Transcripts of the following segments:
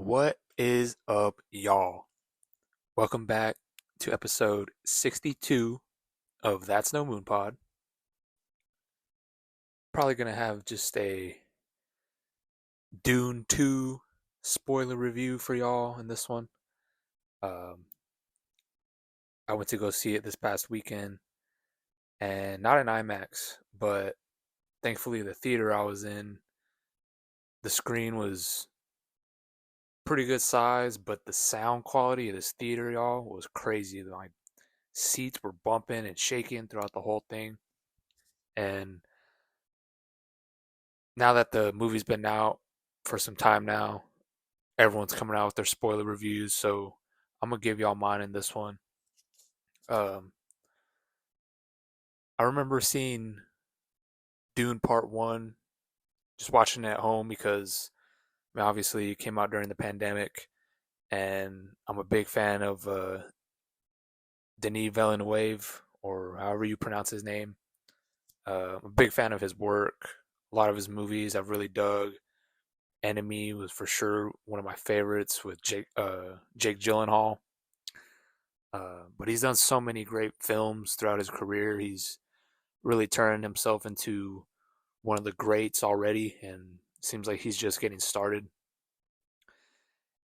What is up, y'all? Welcome back to episode 62 of That's No Moon Pod. Probably gonna have just a Dune 2 spoiler review for y'all in this one. Um, I went to go see it this past weekend, and not in IMAX, but thankfully the theater I was in, the screen was pretty good size, but the sound quality of this theater, y'all, was crazy. Like seats were bumping and shaking throughout the whole thing. And now that the movie's been out for some time now, everyone's coming out with their spoiler reviews. So I'm gonna give y'all mine in this one. Um, I remember seeing Dune Part One, just watching it at home because I mean, obviously it came out during the pandemic, and I'm a big fan of Denis Villeneuve, or however you pronounce his name. I'm a big fan of his work. A lot of his movies I've really dug. Enemy was for sure one of my favorites with Jake Gyllenhaal. But he's done so many great films throughout his career. He's really turned himself into one of the greats already, and seems like he's just getting started.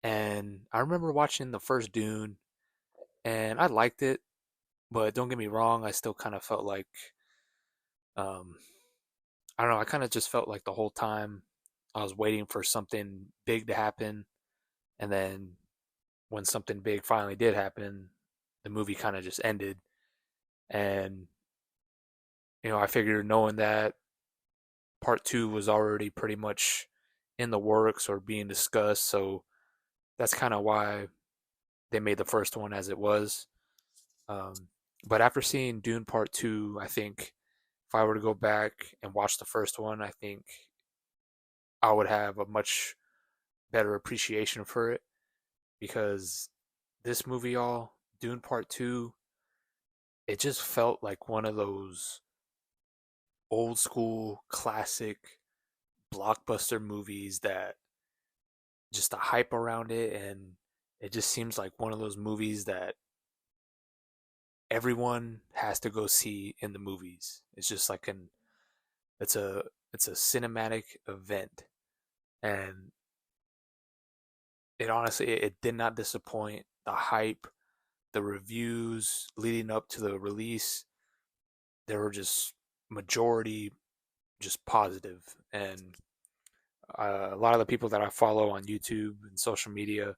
And I remember watching the first Dune, and I liked it, but don't get me wrong, I still kind of felt like, um, I don't know, I kind of just felt like the whole time I was waiting for something big to happen, and then when something big finally did happen, the movie kind of just ended. And I figured knowing that part two was already pretty much in the works or being discussed, so that's kind of why they made the first one as it was. Um, but after seeing Dune Part Two, I think if I were to go back and watch the first one, I think I would have a much better appreciation for it because this movie, y'all, Dune Part Two, it just felt like one of those old school classic blockbuster movies that just the hype around it, and it just seems like one of those movies that everyone has to go see in the movies. It's just like it's a it's a cinematic event, and it honestly it did not disappoint. The hype, the reviews leading up to the release, they were just majority just positive. And a lot of the people that I follow on YouTube and social media,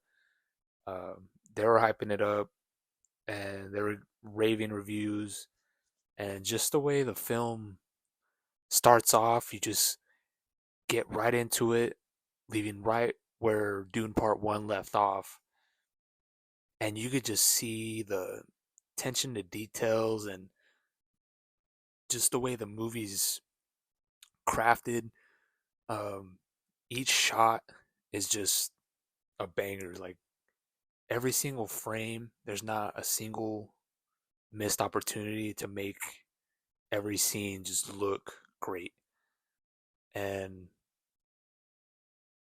uh, they were hyping it up, and they were raving reviews. And just the way the film starts off, you just get right into it, leaving right where Dune Part 1 left off. And you could just see the attention to details and just the way the movie's crafted. Um, each shot is just a banger. Like every single frame, there's not a single missed opportunity to make every scene just look great. And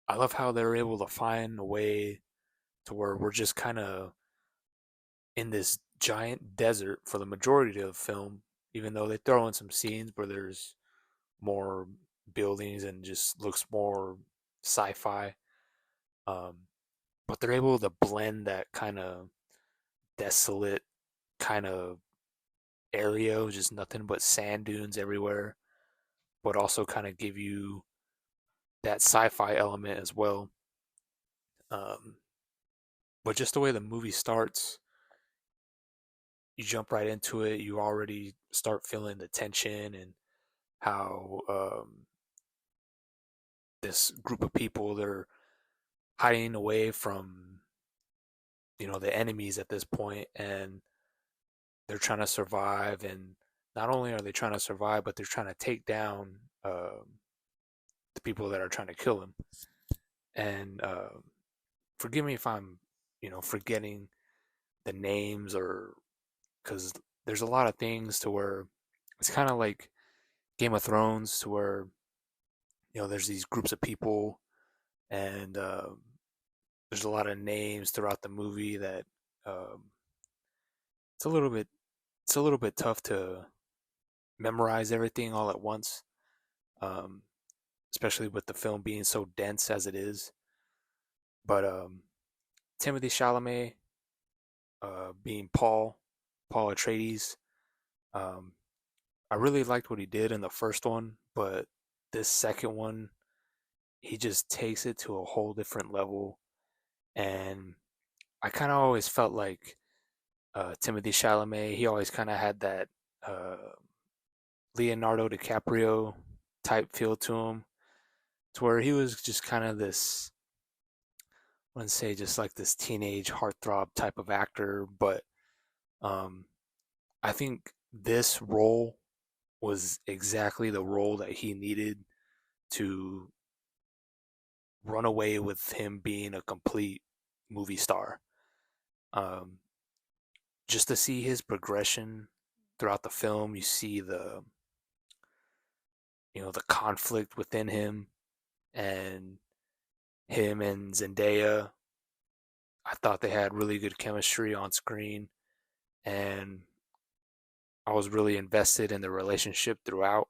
I love how they're able to find a way to where we're just kind of in this giant desert for the majority of the film, even though they throw in some scenes where there's more buildings and just looks more sci-fi. Um, but they're able to blend that kind of desolate kind of area, just nothing but sand dunes everywhere, but also kind of give you that sci-fi element as well. Um, but just the way the movie starts, you jump right into it. You already start feeling the tension and how this group of people, they're hiding away from the enemies at this point, and they're trying to survive. And not only are they trying to survive, but they're trying to take down the people that are trying to kill them. And forgive me if I'm forgetting the names, or because there's a lot of things to where it's kind of like Game of Thrones, to where there's these groups of people, and there's a lot of names throughout the movie that um, it's a little bit it's a little bit tough to memorize everything all at once, um, especially with the film being so dense as it is. But Timothy Chalamet being Paul Atreides, um, I really liked what he did in the first one, but this second one, he just takes it to a whole different level. And I kind of always felt like Timothy Chalamet, he always kind of had that uh, Leonardo DiCaprio type feel to him, to where he was just kind of this, I wouldn't say just like this teenage heartthrob type of actor, but um, I think this role was exactly the role that he needed to run away with him being a complete movie star. Um, just to see his progression throughout the film, you see the conflict within him and him and Zendaya. I thought they had really good chemistry on screen, and I was really invested in the relationship throughout.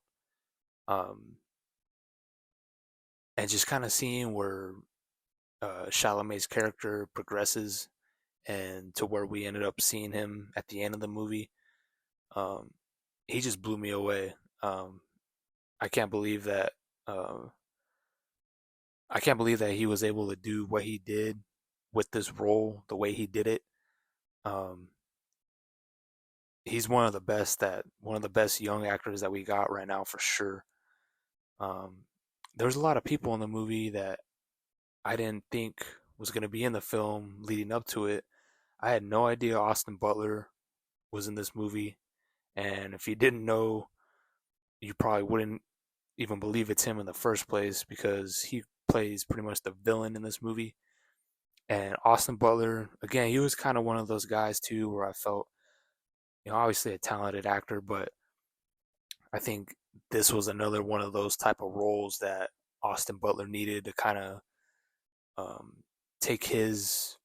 Um, and just kind of seeing where Chalamet's character progresses and to where we ended up seeing him at the end of the movie. Um, he just blew me away. Um, I can't believe that. Uh, I can't believe that he was able to do what he did with this role, the way he did it. Um, he's one of the best young actors that we got right now for sure. Um, there's a lot of people in the movie that I didn't think was going to be in the film leading up to it. I had no idea Austin Butler was in this movie, and if you didn't know, you probably wouldn't even believe it's him in the first place because he plays pretty much the villain in this movie. And Austin Butler, again, he was kind of one of those guys too, where I felt, obviously a talented actor, but I think this was another one of those type of roles that Austin Butler needed to kind of um, take his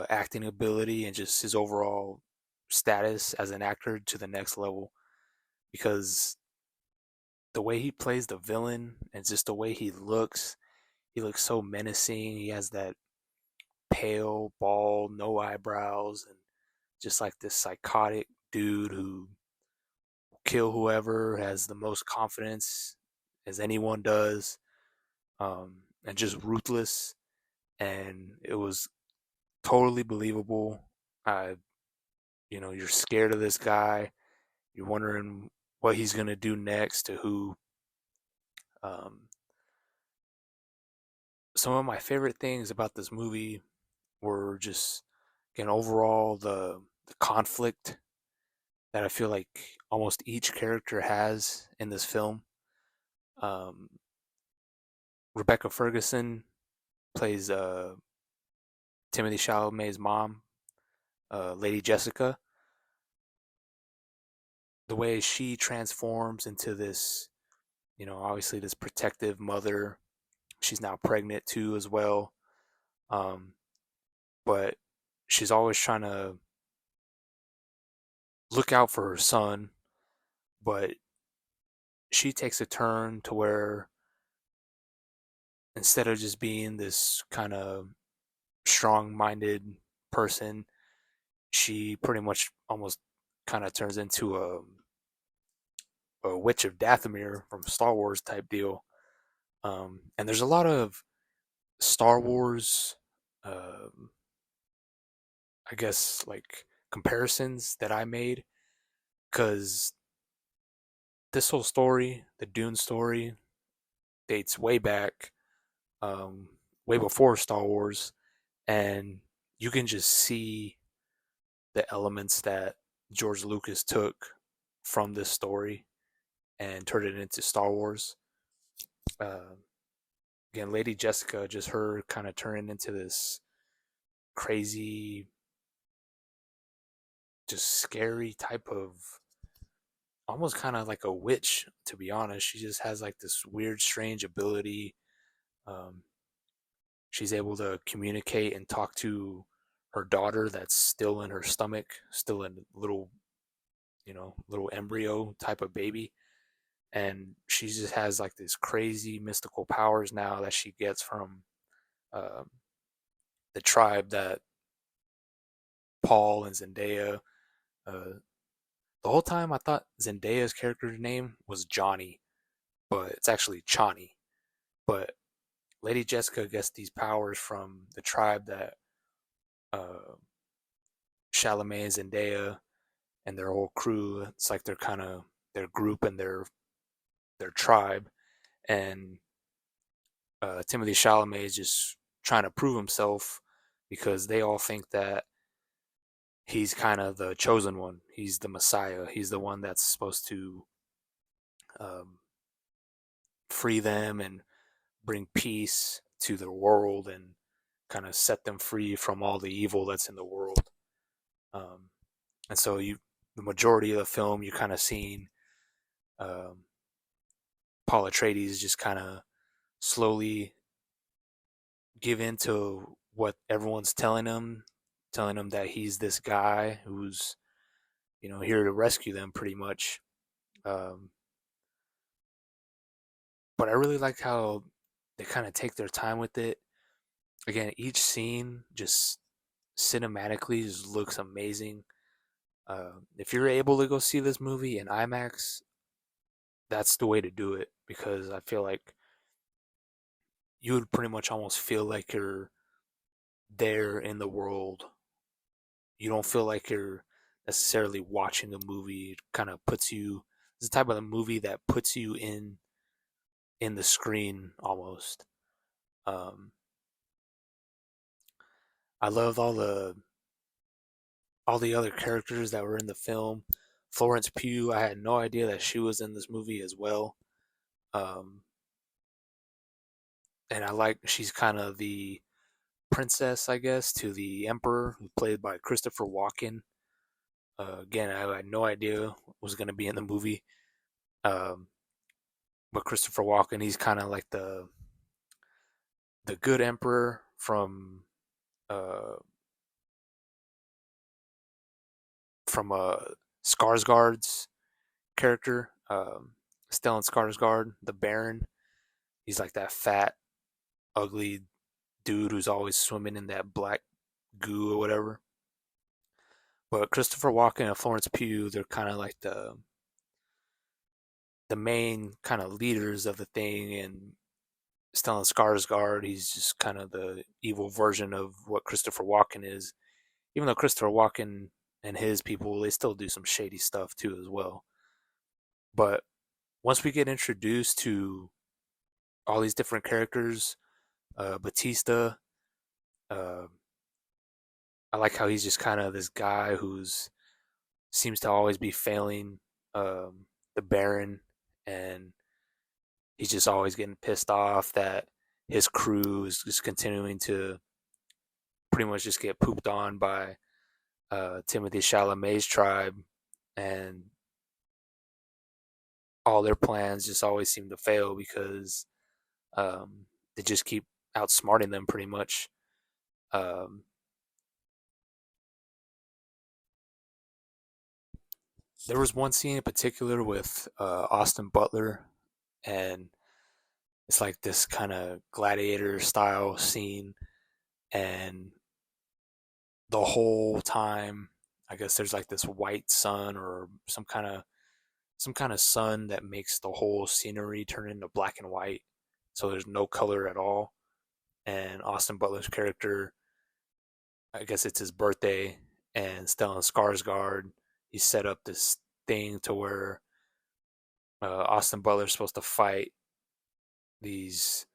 acting ability and just his overall status as an actor to the next level. Because the way he plays the villain and just the way he looks so menacing. He has that pale, bald, no eyebrows, and just like this psychotic dude who will kill whoever, has the most confidence as anyone does, and just ruthless. And it was totally believable. You're scared of this guy. You're wondering what he's gonna do next to who. Um, some of my favorite things about this movie were just, again, overall the conflict that I feel like almost each character has in this film. Um, Rebecca Ferguson plays Timothy Chalamet's mom, Lady Jessica. The way she transforms into this, obviously this protective mother. She's now pregnant too, as well. Um, but she's always trying to look out for her son, but she takes a turn to where instead of just being this kind of strong-minded person, she pretty much almost kind of turns into a witch of Dathomir from Star Wars type deal. And there's a lot of Star Wars, um, I guess, like comparisons that I made because this whole story, the Dune story, dates way back, um, way before Star Wars, and you can just see the elements that George Lucas took from this story and turned it into Star Wars. Uh, again, Lady Jessica, just her kind of turning into this crazy, just scary type of, almost kind of like a witch, to be honest. She just has like this weird, strange ability. Um, she's able to communicate and talk to her daughter that's still in her stomach, still in a little, little embryo type of baby. And she just has like this crazy mystical powers now that she gets from um, the tribe that Paul and Zendaya. Uh, the whole time I thought Zendaya's character's name was Johnny, but it's actually Chani. But Lady Jessica gets these powers from the tribe that uh, Chalamet and Zendaya and their whole crew. It's like they're kind of their group and their tribe. And Timothy Chalamet is just trying to prove himself because they all think that he's kind of the chosen one. He's the Messiah. He's the one that's supposed to um, free them and bring peace to the world and kind of set them free from all the evil that's in the world. Um, and so the majority of the film, you're kind of seeing um, Paul Atreides just kind of slowly give in to what everyone's telling him that he's this guy who's here to rescue them pretty much. Um, but I really like how they kind of take their time with it. Again, each scene just cinematically just looks amazing. If you're able to go see this movie in IMAX, that's the way to do it because I feel like you would pretty much almost feel like you're there in the world. You don't feel like you're necessarily watching a movie. It kind of puts you. It's the type of movie that puts you in the screen almost. Um, I loved all the other characters that were in the film. Florence Pugh, I had no idea that she was in this movie as well. Um, and I like she's kind of the princess, I guess, to the emperor, who played by Christopher Walken. Again, I had no idea was going to be in the movie. Um, but Christopher Walken, he's kind of like the good emperor uh, from Skarsgård's character, Stellan Skarsgård, the Baron. He's like that fat, ugly dude who's always swimming in that black goo or whatever. But Christopher Walken and Florence Pugh, they're kind of like the main kind of leaders of the thing, and Stellan Skarsgård, he's just kind of the evil version of what Christopher Walken is. Even though Christopher Walken and his people, they still do some shady stuff too as well. But once we get introduced to all these different characters, Batista, uh, I like how he's just kind of this guy who's seems to always be failing the Baron, and he's just always getting pissed off that his crew is just continuing to pretty much just get pooped on by Timothy Chalamet's tribe, and all their plans just always seem to fail because they just keep outsmarting them pretty much. Um, there was one scene in particular with Austin Butler, and it's like this kind of gladiator style scene, and the whole time, I guess there's like this white sun or some kind of sun that makes the whole scenery turn into black and white, so there's no color at all. And Austin Butler's character, I guess it's his birthday, and Stellan Skarsgård, he set up this thing to where Austin Butler's supposed to fight these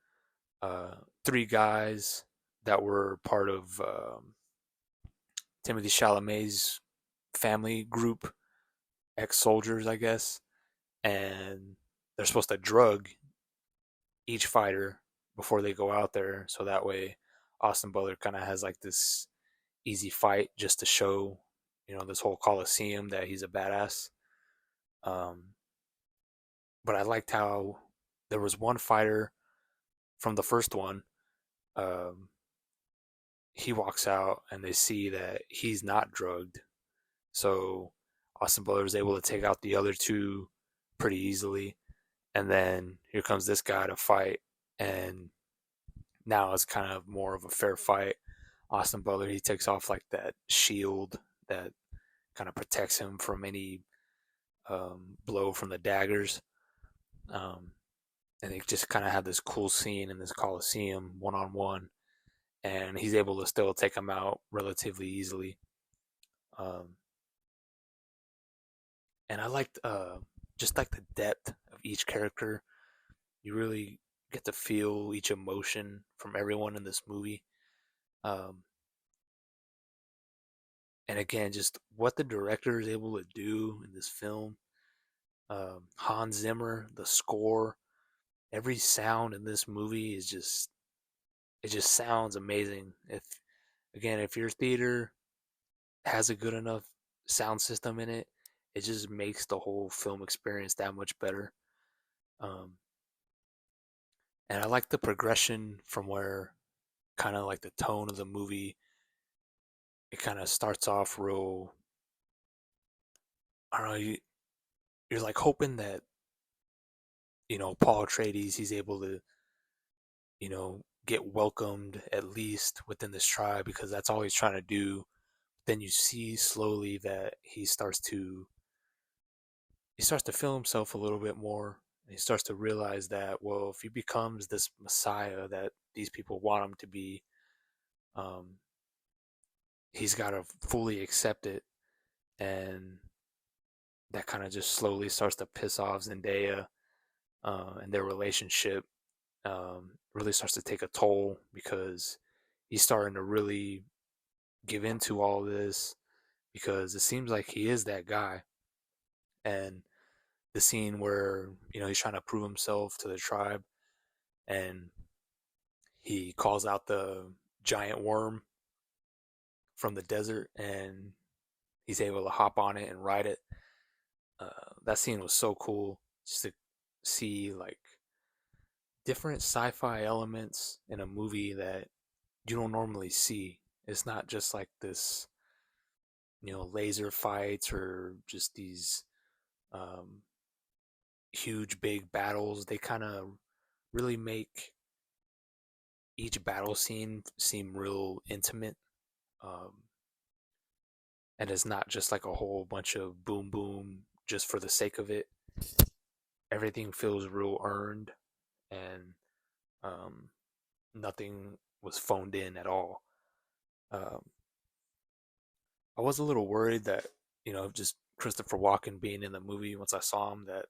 uh, three guys that were part of Timothy Chalamet's family group, ex-soldiers, I guess, and they're supposed to drug each fighter before they go out there, so that way Austin Butler kind of has like this easy fight just to show, this whole Coliseum that he's a badass. Um, but I liked how there was one fighter from the first one. um, he walks out and they see that he's not drugged. So Austin Butler is able to take out the other two pretty easily. And then here comes this guy to fight. And now it's kind of more of a fair fight. Austin Butler, he takes off like that shield that kind of protects him from any blow from the daggers. Um, and they just kind of have this cool scene in this Coliseum one on one. And he's able to still take him out relatively easily. Um, and I liked just like the depth of each character. You really get to feel each emotion from everyone in this movie. Um, and again, just what the director is able to do in this film. Hans Zimmer, the score, every sound in this movie is just it just sounds amazing. If your theater has a good enough sound system in it, it just makes the whole film experience that much better. Um, and I like the progression from where kind of like the tone of the movie. It kind of starts off real. I don't know. You're like hoping that Paul Atreides he's able to get welcomed at least within this tribe because that's all he's trying to do. Then you see slowly that he starts to feel himself a little bit more. And he starts to realize that, well, if he becomes this messiah that these people want him to be, um, he's got to fully accept it. And that kind of just slowly starts to piss off Zendaya, and their relationship really starts to take a toll because he's starting to really give into all this because it seems like he is that guy. And the scene where he's trying to prove himself to the tribe and he calls out the giant worm from the desert and he's able to hop on it and ride it. That scene was so cool just to see like different sci-fi elements in a movie that you don't normally see. It's not just like this, laser fights or just these um, huge big battles. They kind of really make each battle scene seem real intimate. Um, and it's not just like a whole bunch of boom boom just for the sake of it. Everything feels real earned and um, nothing was phoned in at all. Um, I was a little worried that, just Christopher Walken being in the movie once I saw him, that,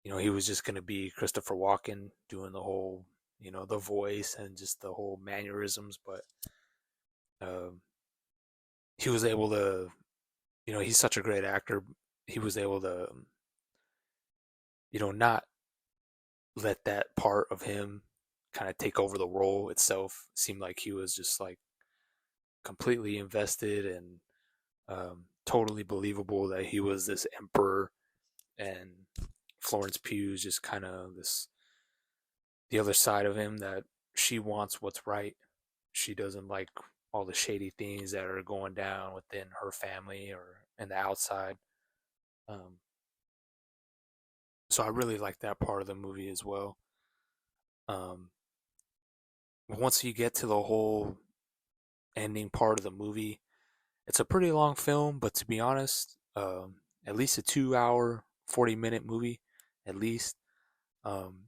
he was just going to be Christopher Walken doing the whole, the voice and just the whole mannerisms. But um, he was able to, he's such a great actor. He was able to, not let that part of him kind of take over the role itself. It seemed like he was just like completely invested and totally believable that he was this emperor, and Florence Pugh's just kind of this the other side of him that she wants what's right. She doesn't like all the shady things that are going down within her family or in the outside. Um, so I really like that part of the movie as well. Um, Once you get to the whole ending part of the movie, it's a pretty long film, but to be honest, at least a 2 hour, 40-minute movie, at least. Um,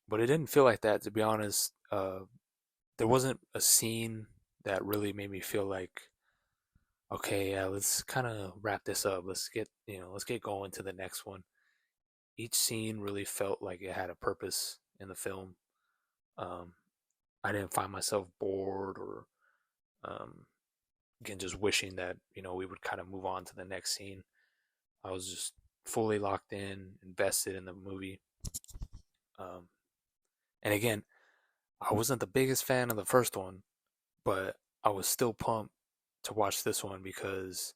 but it didn't feel like that, to be honest. There wasn't a scene that really made me feel like, okay, yeah, let's kind of wrap this up. Let's get going to the next one. Each scene really felt like it had a purpose in the film. Um, I didn't find myself bored or um, again just wishing that we would kind of move on to the next scene. I was just fully locked in, invested in the movie. Um, and again, I wasn't the biggest fan of the first one, but I was still pumped to watch this one because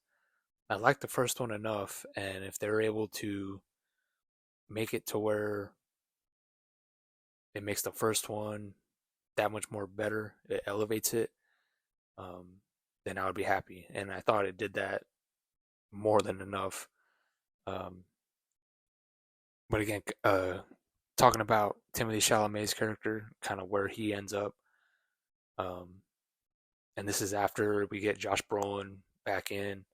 I liked the first one enough, and if they're able to make it to where it makes the first one that much more better, it elevates it, um, then I would be happy. And I thought it did that more than enough. Um, but again, talking about Timothy Chalamet's character, kind of where he ends up, um, and this is after we get Josh Brolin back in,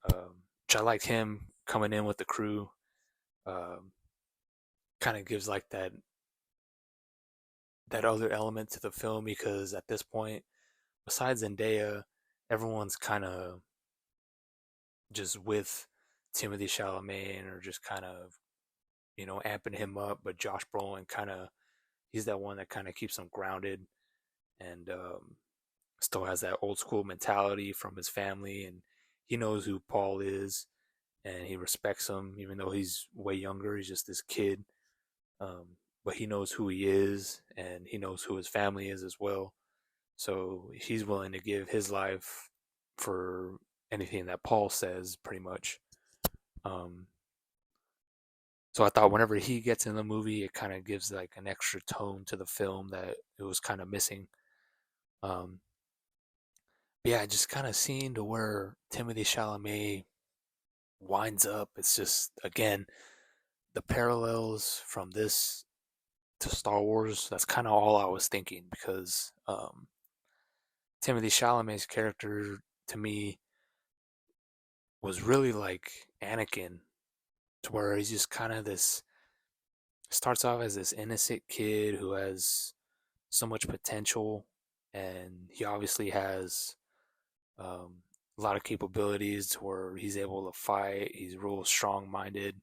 which I liked him coming in with the crew. Um, kind of gives like that other element to the film because at this point, besides Zendaya, everyone's kind of just with Timothy Chalamet and are just kind of amping him up. But Josh Brolin kind of he's that one that kind of keeps him grounded and still has that old school mentality from his family, and he knows who Paul is and he respects him even though he's way younger. He's just this kid, but he knows who he is and he knows who his family is as well. So he's willing to give his life for anything that Paul says, pretty much. Um, so I thought whenever he gets in the movie, it kind of gives like an extra tone to the film that it was kind of missing. Um, yeah, just kind of seeing to where Timothy Chalamet winds up. It's just again the parallels from this to Star Wars. That's kind of all I was thinking because Timothy Chalamet's character to me was really like Anakin, to where he's just kind of this starts off as this innocent kid who has so much potential, and he obviously has um, a lot of capabilities to where he's able to fight. He's real strong-minded.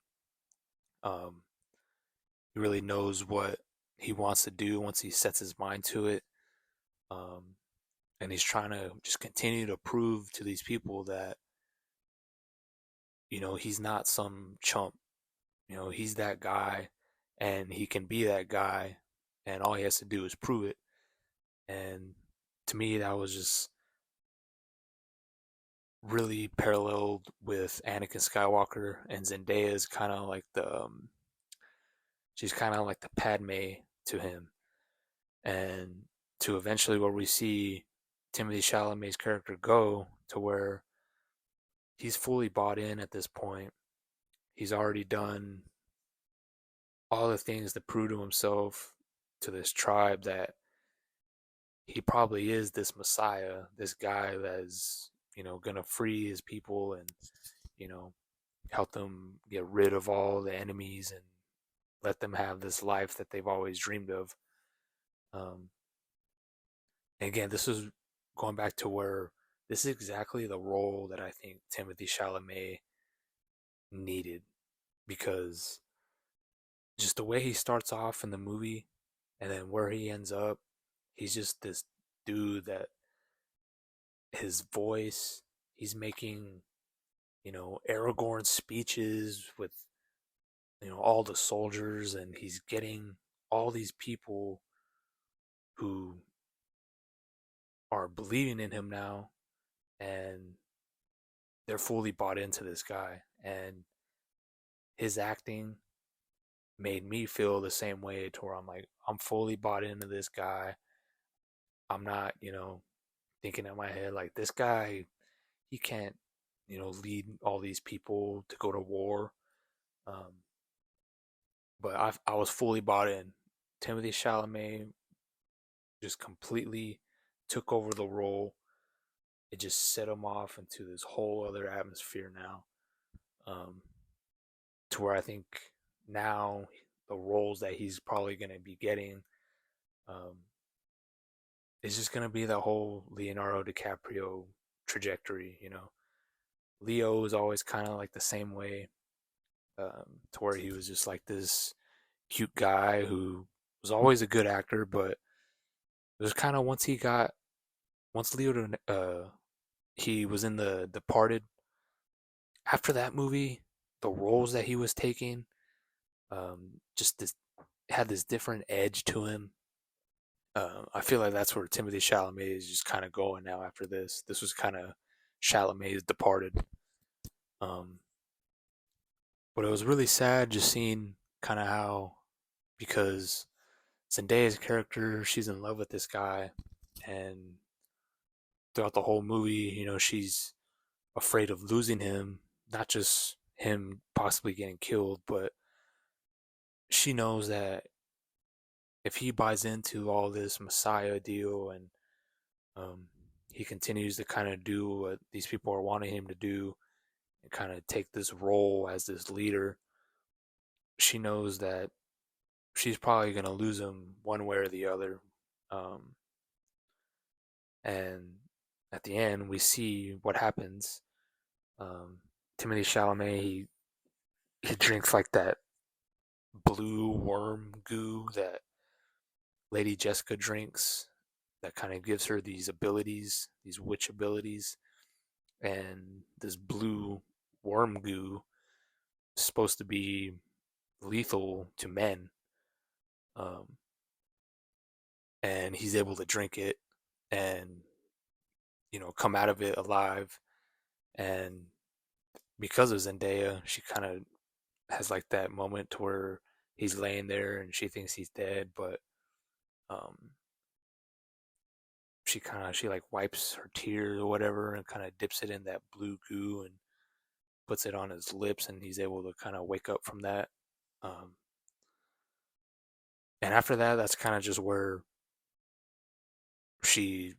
Um, he really knows what he wants to do once he sets his mind to it. Um, and he's trying to just continue to prove to these people that he's not some chump. He's that guy, and he can be that guy, and all he has to do is prove it. And to me, that was just really paralleled with Anakin Skywalker, and Zendaya is kind of like she's kind of like the Padme to him, and to eventually where we see Timothy Chalamet's character go to where he's fully bought in at this point. He's already done all the things to prove to himself, to this tribe, that he probably is this Messiah, this guy that is, gonna free his people and, you know, help them get rid of all the enemies and let them have this life that they've always dreamed of. Um, and again, this is going back to where this is exactly the role that I think Timothy Chalamet needed, because just the way he starts off in the movie and then where he ends up, he's just this dude that his voice, he's making, Aragorn speeches with, all the soldiers, and he's getting all these people who are believing in him now, and they're fully bought into this guy. And his acting made me feel the same way to where I'm like, I'm fully bought into this guy. I'm not, thinking in my head like this guy, he can't, lead all these people to go to war. Um, but I was fully bought in. Timothy Chalamet just completely took over the role. It just set him off into this whole other atmosphere now. Um, to where I think now the roles that he's probably going to be getting um, is just going to be the whole Leonardo DiCaprio trajectory. Leo is always kind of like the same way, to where he was just like this cute guy who was always a good actor, but it was kind of once Leo he was in the Departed. After that movie, the roles that he was taking, just this had this different edge to him. I feel like that's where Timothy Chalamet is just kind of going now after this. This was kind of Chalamet's Departed. Um, but it was really sad just seeing kind of how, because Zendaya's character, she's in love with this guy, and throughout the whole movie, she's afraid of losing him, not just him possibly getting killed, but she knows that if he buys into all this Messiah deal and um, he continues to kind of do what these people are wanting him to do and kind of take this role as this leader, she knows that she's probably going to lose him one way or the other. Um, and at the end, we see what happens. Um, Timothy Chalamet, he drinks like that blue worm goo that Lady Jessica drinks that kind of gives her these abilities, these witch abilities. And this blue worm goo is supposed to be lethal to men. Um, and he's able to drink it and, come out of it alive. And because of Zendaya, she kind of has like that moment to where he's laying there and she thinks he's dead, but um, she like wipes her tears or whatever and kind of dips it in that blue goo and puts it on his lips, and he's able to kind of wake up from that. Um, and after that, that's kind of just where she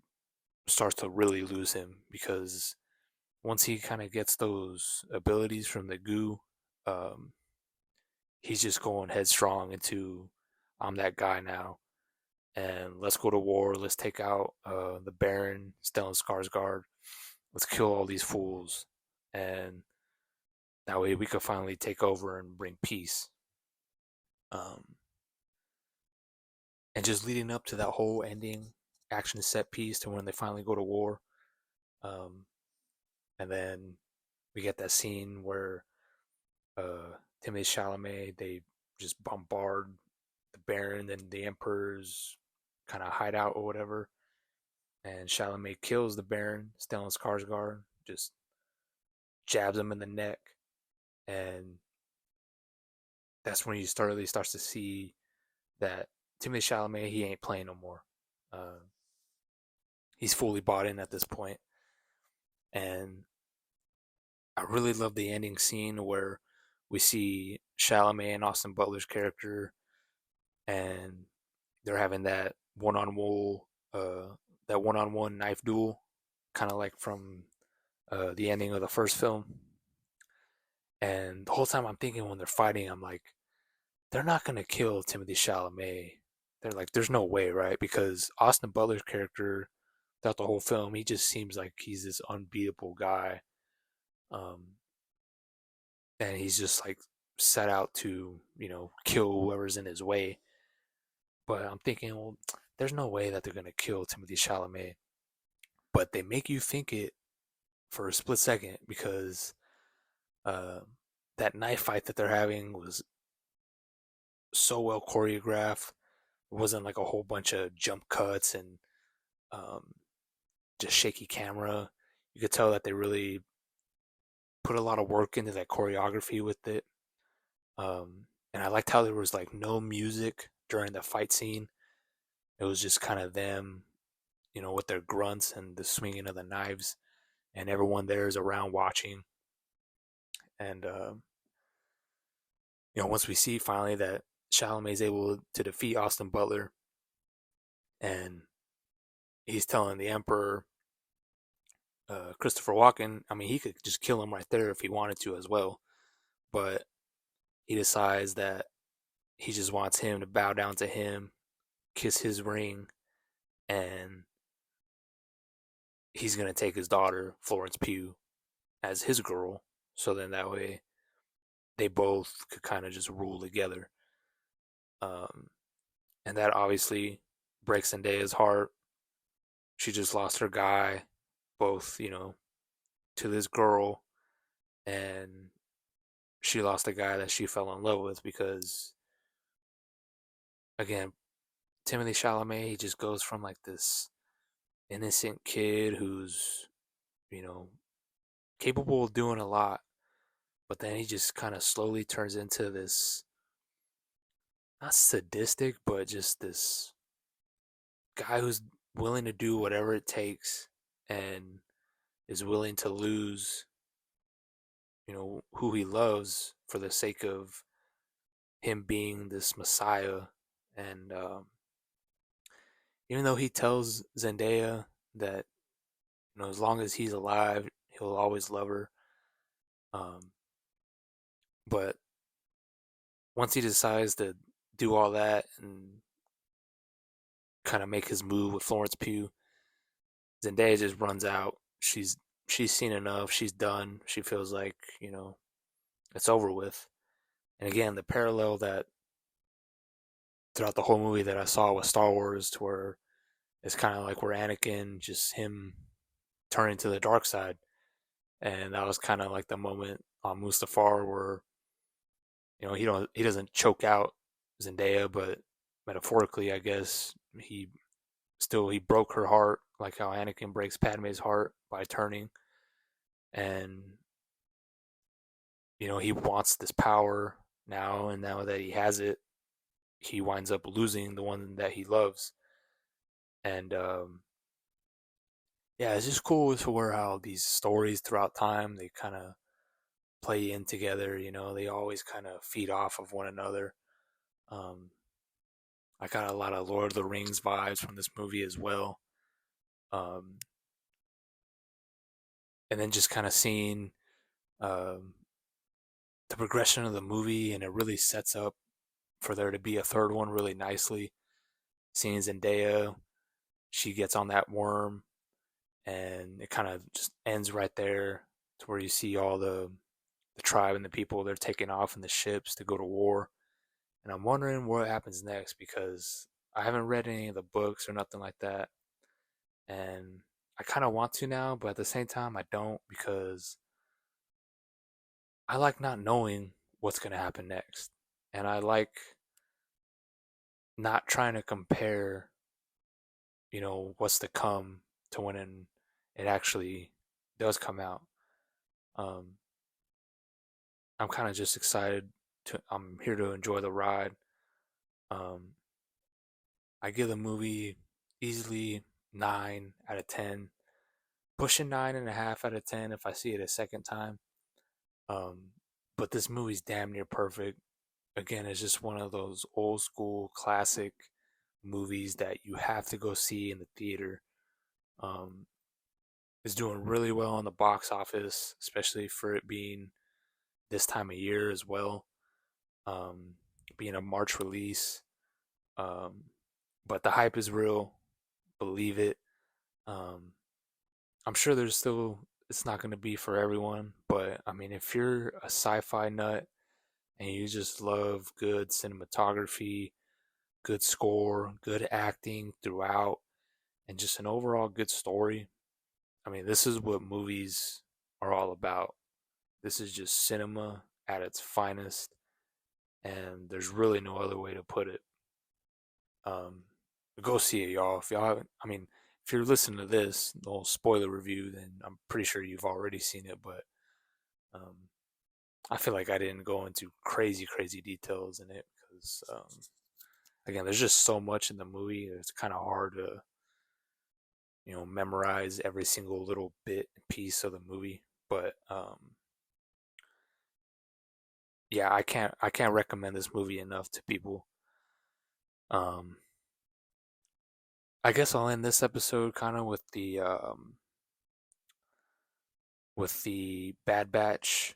starts to really lose him because once he kind of gets those abilities from the goo, um, he's just going headstrong into I'm that guy now, and let's go to war. Let's take out the Baron, Stellan Skarsgård. Let's kill all these fools, and that way we could finally take over and bring peace. Um, and just leading up to that whole ending action set piece to when they finally go to war. Um, and then we get that scene where Timothée Chalamet, they just bombard the Baron and the Emperor's kind of hideout or whatever. And Chalamet kills the Baron, Stellan Skarsgård, just jabs him in the neck. And that's when you really starts to see that Timothée Chalamet, he ain't playing no more. He's fully bought in at this point. And I really love the ending scene where we see Chalamet and Austin Butler's character, and they're having that one-on-one knife duel, kind of like from the ending of the first film. And the whole time I'm thinking when they're fighting, I'm like, they're not gonna kill Timothy Chalamet. They're like, there's no way, right? Because Austin Butler's character throughout the whole film, he just seems like he's this unbeatable guy. Um, and he's just like set out to kill whoever's in his way. But I'm thinking, well, there's no way that they're gonna kill Timothy Chalamet, but they make you think it for a split second because uh, that knife fight that they're having was so well choreographed. It wasn't like a whole bunch of jump cuts and um, just shaky camera. You could tell that they really put a lot of work into that choreography with it. And I liked how there was like no music during the fight scene. It was just kind of them, with their grunts and the swinging of the knives, and everyone there is around watching. And once we see finally that Chalamet is able to defeat Austin Butler, and he's telling the Emperor, Christopher Walken, I mean, he could just kill him right there if he wanted to as well, but he decides that he just wants him to bow down to him, kiss his ring, and he's gonna take his daughter Florence Pugh as his girl. So then that way they both could kind of just rule together. Um, and that obviously breaks Zendaya's heart. She just lost her guy, both to this girl, and she lost the guy that she fell in love with because, again, Timothy Chalamet, he just goes from like this innocent kid who's you know capable of doing a lot, but then he just kind of slowly turns into this not sadistic, but just this guy who's willing to do whatever it takes and is willing to lose, who he loves for the sake of him being this messiah. And even though he tells Zendaya that as long as he's alive, he'll always love her. Um, but once he decides to do all that and kind of make his move with Florence Pugh, Zendaya just runs out. She's seen enough. She's done. She feels like it's over with. And again, the parallel that throughout the whole movie that I saw with Star Wars, to where it's kind of like where Anakin, just him turning to the dark side, and that was kind of like the moment on Mustafar where he doesn't choke out Zendaya, but metaphorically, I guess he broke her heart, like how Anakin breaks Padme's heart by turning, and he wants this power now, and now that he has it, he winds up losing the one that he loves, and yeah, it's just cool to where how these stories throughout time they kind of play in together. They always kind of feed off of one another. Um, I got a lot of Lord of the Rings vibes from this movie as well. Um, and then just kind of seeing um, the progression of the movie, and it really sets up for there to be a third one really nicely. Seeing Zendaya, she gets on that worm, and it kind of just ends right there to where you see all the tribe and the people they're taking off in the ships to go to war. And I'm wondering what happens next because I haven't read any of the books or nothing like that. And I kind of want to now, but at the same time, I don't because I like not knowing what's going to happen next. And I like not trying to compare, what's to come to when it actually does come out. Um, I'm kind of just excited I'm here to enjoy the ride. Um, I give the movie easily 9 out of 10, pushing 9.5 out of 10 if I see it a second time. Um, but this movie's damn near perfect. Again, it's just one of those old school classic movies that you have to go see in the theater. Um, it's doing really well on the box office, especially for it being this time of year as well. Um, Being a March release. Um, but the hype is real. Believe it. Um, I'm sure it's not going to be for everyone, but I mean, if you're a sci-fi nut and you just love good cinematography, good score, good acting throughout, and just an overall good story, I mean, this is what movies are all about. This is just cinema at its finest, and there's really no other way to put it. Um, Go see it, y'all. If y'all haven't, I mean, if you're listening to this little spoiler review, then I'm pretty sure you've already seen it. But um, I feel like I didn't go into crazy, crazy details in it because, again, there's just so much in the movie. It's kind of hard to, memorize every single little bit and piece of the movie. But yeah, I can't recommend this movie enough to people. Um, I guess I'll end this episode kind of with the Bad Batch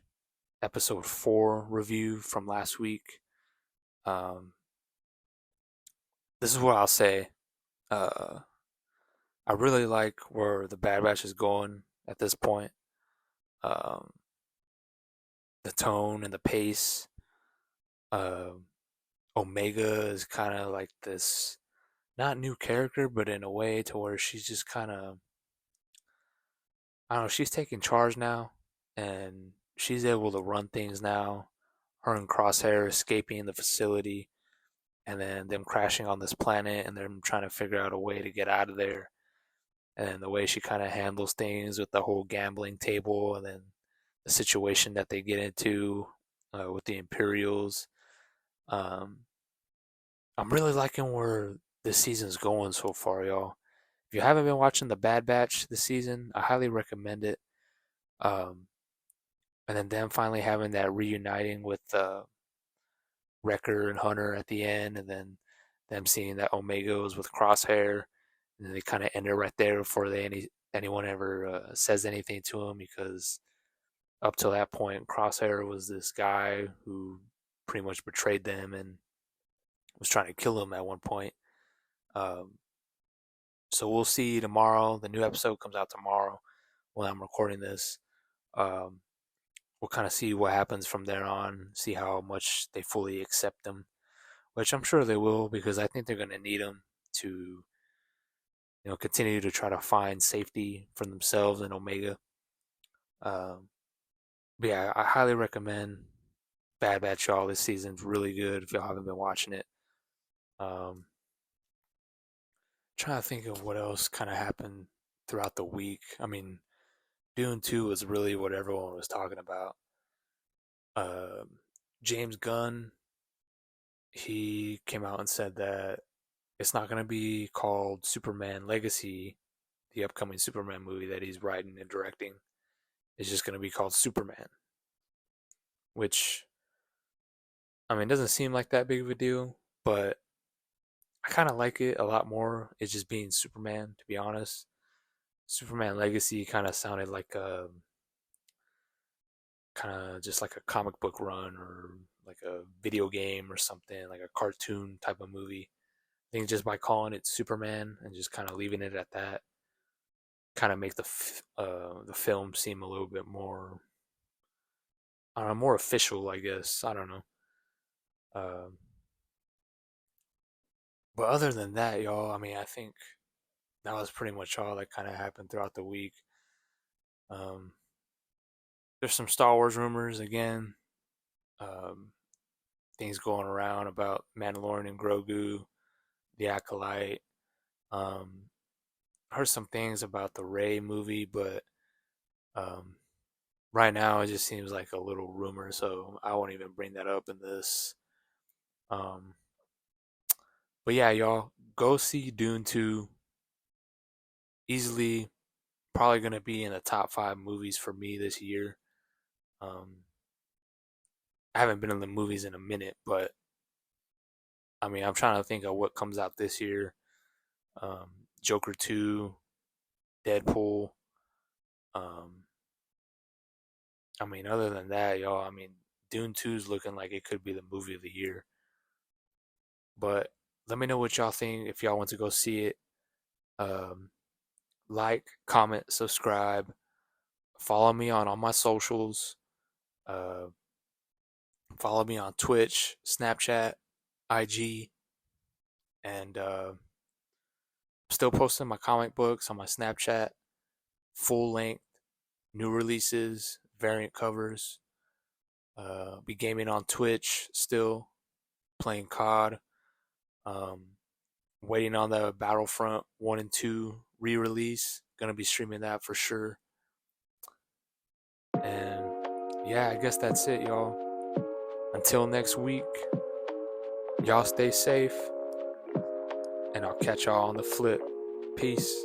episode 4 review from last week. Um, this is what I'll say. Uh, I really like where the Bad Batch is going at this point. Um, the tone and the pace. Uh, Omega is kind of like this, not new character, but in a way to where she's just kind of, I don't know, she's taking charge now, and she's able to run things now. Her and Crosshair escaping the facility, and then them crashing on this planet, and them trying to figure out a way to get out of there. And then the way she kind of handles things with the whole gambling table, and then the situation that they get into with the Imperials. Um, I'm really liking where this season's going so far, y'all. If you haven't been watching The Bad Batch this season, I highly recommend it. Um, and then them finally having that reuniting with Wrecker and Hunter at the end, and then them seeing that Omega was with Crosshair, and then they kind of end it right there before anyone ever says anything to him, because up till that point, Crosshair was this guy who pretty much betrayed them and was trying to kill them at one point. Um, so we'll see tomorrow. The new episode comes out tomorrow when I'm recording this. Um, we'll kind of see what happens from there on, see how much they fully accept them, which I'm sure they will, because I think they're going to need them to, continue to try to find safety for themselves and Omega. Um, but yeah, I highly recommend Bad Batch, y'all. This season's really good if y'all haven't been watching it. Um, Trying to think of what else kind of happened throughout the week. I mean, Dune 2 was really what everyone was talking about. Um, James Gunn, he came out and said that it's not going to be called Superman Legacy, the upcoming Superman movie that he's writing and directing. It's just going to be called Superman, which, I mean, doesn't seem like that big of a deal, but I kind of like it a lot more. It's just being Superman, to be honest. Superman Legacy kind of sounded like a kind of just like a comic book run, or like a video game or something, like a cartoon type of movie. I think just by calling it Superman and just kind of leaving it at that, kind of make the film seem a little bit more, I don't know, more official, I guess. I don't know. Um, but other than that, y'all, I mean, I think that was pretty much all that kind of happened throughout the week. Um, there's some Star Wars rumors again. Um, Things going around about Mandalorian and Grogu, the Acolyte. Um, Heard some things about the Ray movie, but um, right now it just seems like a little rumor, so I won't even bring that up in this. Um, but yeah, y'all, go see Dune 2. Easily, probably gonna be in the top 5 movies for me this year. Um, I haven't been in the movies in a minute, but I mean, I'm trying to think of what comes out this year. Joker 2, Deadpool. Um, I mean, other than that, y'all, I mean, Dune 2 is looking like it could be the movie of the year. But let me know what y'all think if y'all want to go see it. Um, like, comment, subscribe, follow me on all my socials. Uh, Follow me on Twitch, Snapchat, IG, and still posting my comic books on my Snapchat, full length, new releases, variant covers. Be gaming on Twitch still, playing COD. Um, Waiting on the Battlefront 1 and 2 re release. Gonna be streaming that for sure. And yeah, I guess that's it, y'all. Until next week, y'all stay safe, and I'll catch y'all on the flip. Peace.